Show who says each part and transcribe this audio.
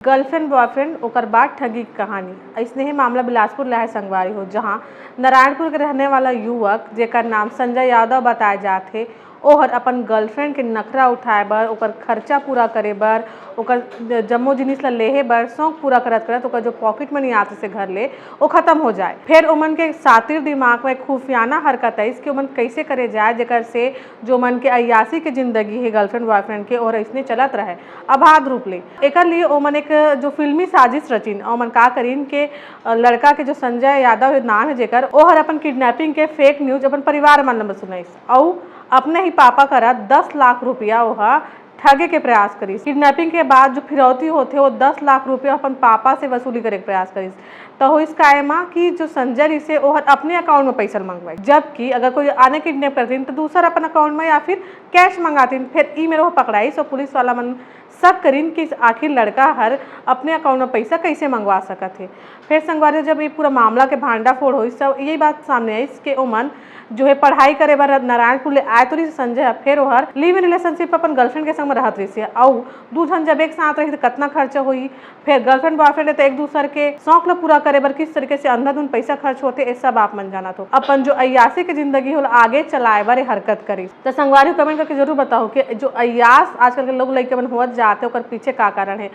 Speaker 1: Girlfriend boyfriend ओकर बाद ठगी की कहानी। ऐसने ही मामला बिलासपुर लहर संगवारी हो, जहां नारायणपुर के रहने वाला युवक जेकर नाम संजय यादव बताए जाते ओहर अपन गर्लफ्रेंड के नखरा उठाए बर, ओकर खर्चा पूरा करे बर, ओकर जम्मो जिनिस ला लेहे बर शौक पूरा करत करत ओकर जो पॉकेट मनी आते से घर ले वो खत्म हो जाए। फिर ओमन के सातिर दिमाग में खुफियाना हरकत है इसके ओमन कैसे करे जाए जेकर से जो मन के अयासी के जिंदगी है गर्लफ्रेंड बॉयफ्रेंड के और ऐसने चलत रहे अबाध रूप ले। एकर लिए ओमन एक जो फिल्मी साजिश रचिन ओमन का करीन के लड़का के जो संजय यादव नाम है जेकर ओहर अपन किडनैपिंग के फेक न्यूज अपन परिवार मन में सुनाइस और अपने ही पापा करा 10 लाख रुपया वह ठगे के प्रयास करीस। किडनैपिंग के बाद जो फिरौती होते वो 10 लाख रुपया अपन पापा से वसूली करे के प्रयास करीस। तो हो इस कायमा कि जो संजय से वो अपने अकाउंट में पैसा मंगवाई, जबकि अगर कोई आने किडनैप करतीन तो दूसरा अपन अकाउंट में या फिर कैश मंगातीन। फिर ई मेरे वो पकड़ाई सो पुलिस वाला मन सब करीन कि आखिर लड़का हर अपने अकाउंट में पैसा कैसे मंगवा सकत है। फिर संगवारी जब ये पूरा मामला के भांडा फोड़ हुई सब यही बात सामने आई कि ओमन जो है पढ़ाई करे बर नारायणपुर ले आए तो संजय फिर ओहर live in relationship upon girlfriend के संग में रहत रही और दू जन जब एक साथ रही तो कितना खर्चा हुई। फिर गर्लफ्रेंड बॉयफ्रेंड तो एक दूसरे के शौक ला पूरा करे बर किस तरीके से अंधाधुन पैसा खर्च होते ये सब आप मन जाना तो अपन जो अयासी की जिंदगी हो आगे चलाए बर हरकत करी। तो संगवारी कमेंट करके जरूर बताओ कि जो अयास आजकल के लोग लड़के मन होत जाते ओकर पीछे का कारण है।